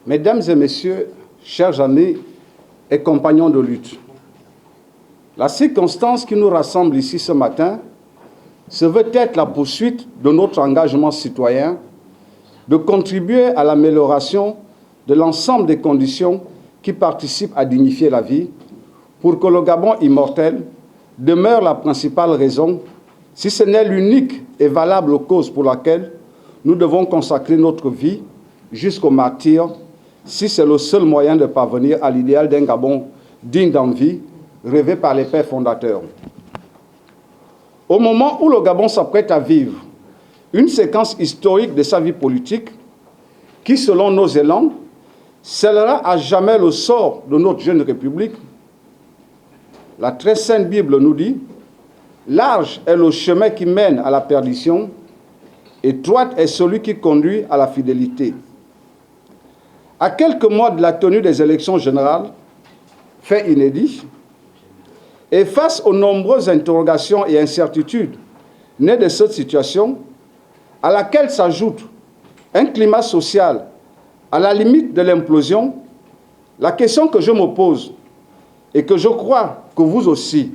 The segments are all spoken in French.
Mesdames et messieurs, chers amis et compagnons de lutte, la circonstance qui nous rassemble ici ce matin se veut être la poursuite de notre engagement citoyen de contribuer à l'amélioration de l'ensemble des conditions qui participent à dignifier la vie pour que le Gabon immortel demeure la principale raison, si ce n'est l'unique et valable cause pour laquelle nous devons consacrer notre vie jusqu'au martyre, si c'est le seul moyen de parvenir à l'idéal d'un Gabon digne d'envie, rêvé par les pères fondateurs. Au moment où le Gabon s'apprête à vivre une séquence historique de sa vie politique, qui, selon nos élans, scellera à jamais le sort de notre jeune République, la très sainte Bible nous dit « Large est le chemin qui mène à la perdition, étroite est celui qui conduit à la fidélité. » À quelques mois de la tenue des élections générales, fait inédit, et face aux nombreuses interrogations et incertitudes nées de cette situation, à laquelle s'ajoute un climat social à la limite de l'implosion, la question que je me pose et que je crois que vous aussi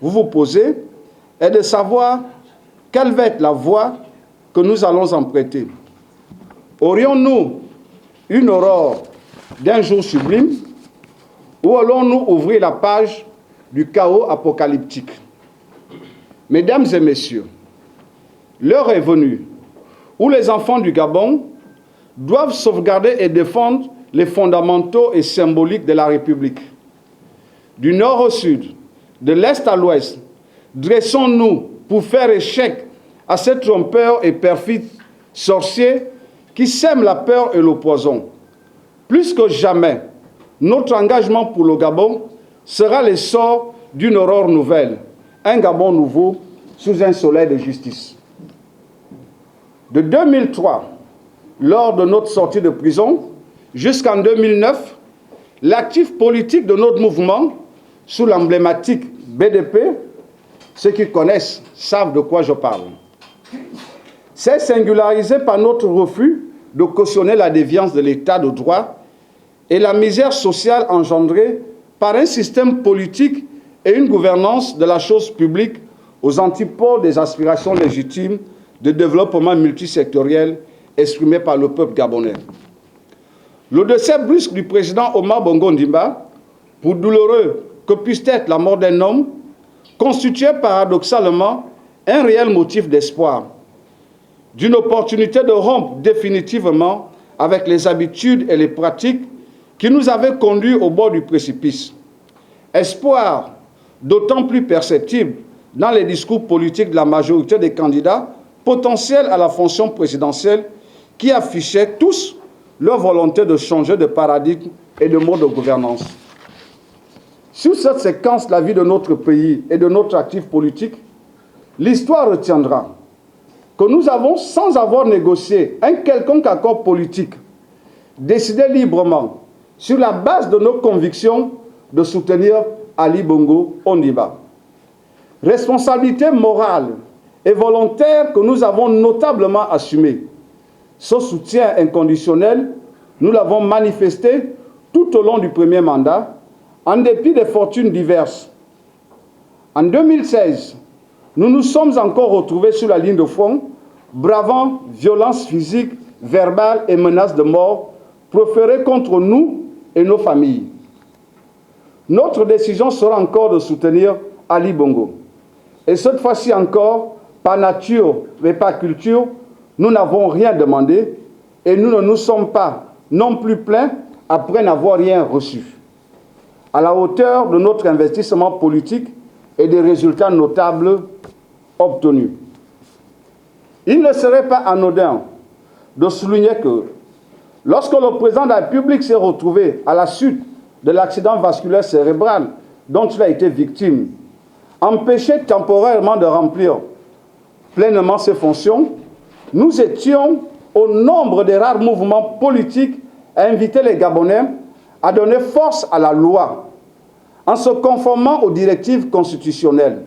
vous vous posez est de savoir quelle va être la voie que nous allons emprunter. Aurions-nous une aurore d'un jour sublime ou allons-nous ouvrir la page du chaos apocalyptique? Mesdames et messieurs, l'heure est venue où les enfants du Gabon doivent sauvegarder et défendre les fondamentaux et symboliques de la République. Du nord au sud, de l'est à l'ouest, dressons-nous pour faire échec à ces trompeurs et perfides sorciers qui sèment la peur et le poison. Plus que jamais, notre engagement pour le Gabon sera l'essor d'une aurore nouvelle, un Gabon nouveau sous un soleil de justice. De 2003, lors de notre sortie de prison, jusqu'en 2009, l'actif politique de notre mouvement, sous l'emblématique BDP, ceux qui connaissent savent de quoi je parle, s'est singularisé par notre refus de cautionner la déviance de l'état de droit et la misère sociale engendrée par un système politique et une gouvernance de la chose publique aux antipodes des aspirations légitimes de développement multisectoriel exprimées par le peuple gabonais. Le décès brusque du président Omar Bongo Ondimba, pour douloureux que puisse être la mort d'un homme, constituait paradoxalement un réel motif d'espoir, d'une opportunité de rompre définitivement avec les habitudes et les pratiques qui nous avaient conduits au bord du précipice. Espoir d'autant plus perceptible dans les discours politiques de la majorité des candidats potentiels à la fonction présidentielle qui affichaient tous leur volonté de changer de paradigme et de mode de gouvernance. Sur cette séquence de la vie de notre pays et de notre actif politique, l'histoire retiendra que nous avons, sans avoir négocié un quelconque accord politique, décidé librement, sur la base de nos convictions, de soutenir Ali Bongo Ondimba. Responsabilité morale et volontaire que nous avons notablement assumée. Ce soutien inconditionnel, nous l'avons manifesté tout au long du premier mandat, en dépit des fortunes diverses. En 2016, nous nous sommes encore retrouvés sur la ligne de front, bravant violences physiques, verbales et menaces de mort proférées contre nous et nos familles. Notre décision sera encore de soutenir Ali Bongo. Et cette fois-ci encore, par nature et par culture, nous n'avons rien demandé et nous ne nous sommes pas non plus plaints après n'avoir rien reçu. À la hauteur de notre investissement politique et des résultats notables obtenus. Il ne serait pas anodin de souligner que lorsque le président de la République s'est retrouvé à la suite de l'accident vasculaire cérébral dont il a été victime, empêché temporairement de remplir pleinement ses fonctions, nous étions au nombre des rares mouvements politiques à inviter les Gabonais à donner force à la loi en se conformant aux directives constitutionnelles,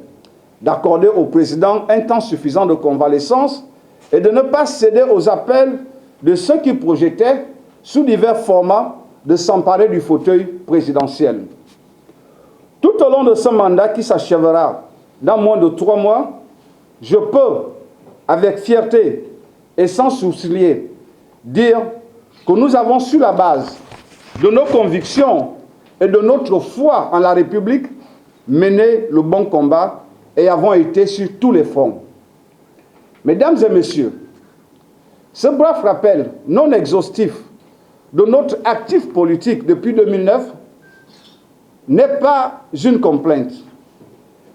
d'accorder au président un temps suffisant de convalescence et de ne pas céder aux appels de ceux qui projetaient sous divers formats, de s'emparer du fauteuil présidentiel. Tout au long de ce mandat qui s'achèvera dans moins de 3 mois, je peux, avec fierté et sans sourciller, dire que nous avons, sur la base de nos convictions et de notre foi en la République, mené le bon combat et avons été sur tous les fronts. Mesdames et messieurs, ce bref rappel non exhaustif de notre actif politique depuis 2009 n'est pas une complainte,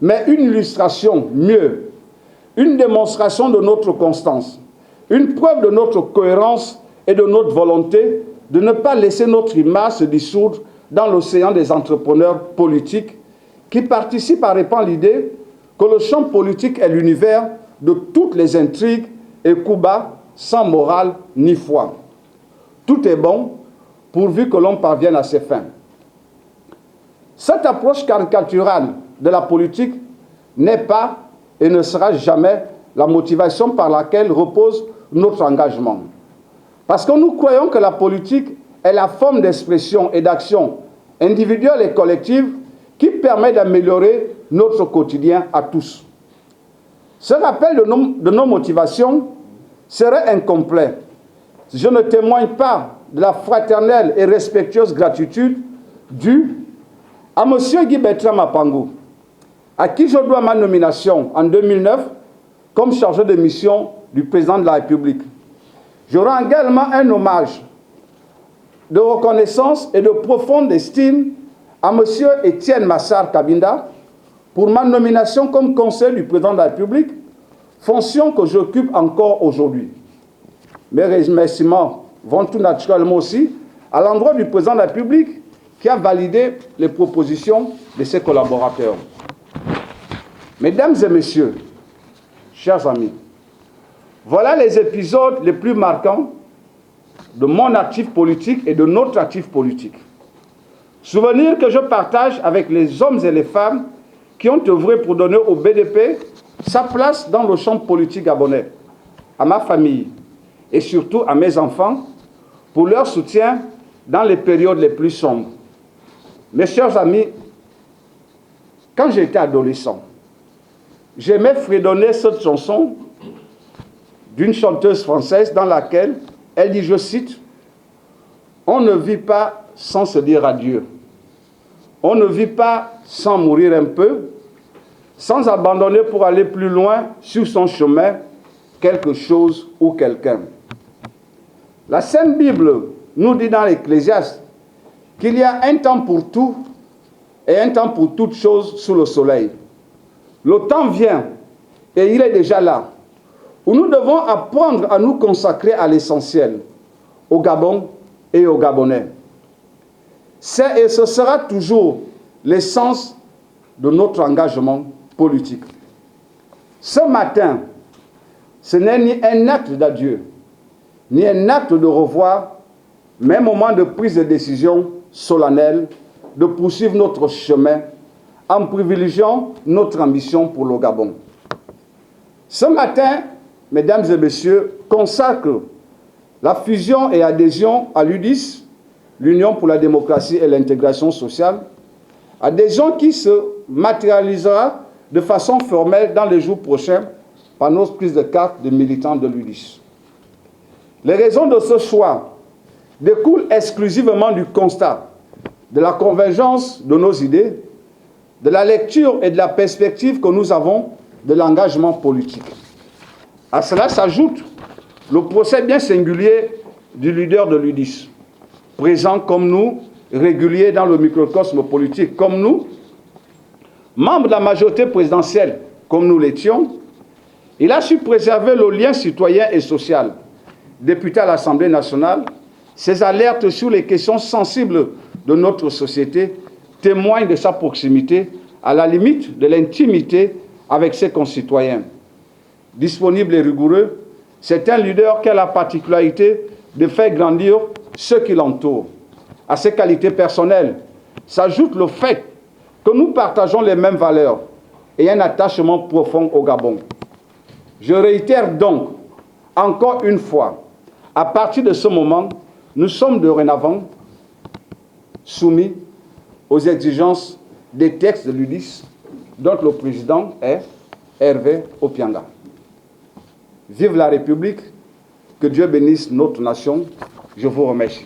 mais une illustration mieux, une démonstration de notre constance, une preuve de notre cohérence et de notre volonté de ne pas laisser notre image se dissoudre dans l'océan des entrepreneurs politiques qui participent à répandre l'idée que le champ politique est l'univers de toutes les intrigues et coups bas sans morale ni foi. Tout est bon pourvu que l'on parvienne à ses fins. Cette approche caricaturale de la politique n'est pas et ne sera jamais la motivation par laquelle repose notre engagement. Parce que nous croyons que la politique est la forme d'expression et d'action individuelle et collective qui permet d'améliorer notre quotidien à tous. Ce rappel de nos motivations serait incomplet si je ne témoigne pas de la fraternelle et respectueuse gratitude due à M. Guy Bertrand Mapangou, à qui je dois ma nomination en 2009 comme chargé de mission du président de la République. Je rends également un hommage de reconnaissance et de profonde estime à M. Étienne Massar Kabinda pour ma nomination comme conseiller du président de la République, fonction que j'occupe encore aujourd'hui. Mes remerciements vont tout naturellement aussi à l'endroit du président de la République qui a validé les propositions de ses collaborateurs. Mesdames et messieurs, chers amis, voilà les épisodes les plus marquants de mon actif politique et de notre actif politique. Souvenirs que je partage avec les hommes et les femmes qui ont œuvré pour donner au BDP sa place dans le champ politique gabonais, à ma famille et surtout à mes enfants pour leur soutien dans les périodes les plus sombres. Mes chers amis, quand j'étais adolescent, j'aimais fredonner cette chanson d'une chanteuse française dans laquelle elle dit, je cite, « On ne vit pas sans se dire adieu. On ne vit pas sans mourir un peu, sans abandonner pour aller plus loin sur son chemin quelque chose ou quelqu'un. » La Sainte Bible nous dit dans l'Ecclésiaste qu'il y a un temps pour tout et un temps pour toutes choses sous le soleil. Le temps vient, et il est déjà là, où nous devons apprendre à nous consacrer à l'essentiel, au Gabon et aux Gabonais. C'est et ce sera toujours l'essence de notre engagement politique. Ce matin, ce n'est ni un acte d'adieu, ni un acte de revoir, mais un moment de prise de décision solennelle de poursuivre notre chemin en privilégiant notre ambition pour le Gabon. Ce matin, mesdames et messieurs, consacre la fusion et adhésion à l'UDIS, l'Union pour la démocratie et l'intégration sociale, adhésion qui se matérialisera de façon formelle dans les jours prochains par notre prise de carte de militants de l'UDIS. Les raisons de ce choix découlent exclusivement du constat de la convergence de nos idées, de la lecture et de la perspective que nous avons de l'engagement politique. À cela s'ajoute le procès bien singulier du leader de l'UDIS, présent comme nous, régulier dans le microcosme politique comme nous, membre de la majorité présidentielle comme nous l'étions. Il a su préserver le lien citoyen et social. Député à l'Assemblée nationale, ses alertes sur les questions sensibles de notre société témoignent de sa proximité, à la limite de l'intimité avec ses concitoyens. Disponible et rigoureux, c'est un leader qui a la particularité de faire grandir ceux qui l'entourent. À ses qualités personnelles s'ajoute le fait que nous partageons les mêmes valeurs et un attachement profond au Gabon. Je réitère donc, encore une fois, à partir de ce moment, Nous sommes dorénavant soumis aux exigences des textes de l'UDIS, dont le président est Hervé Opianga. Vive la République, que Dieu bénisse notre nation. Je vous remercie.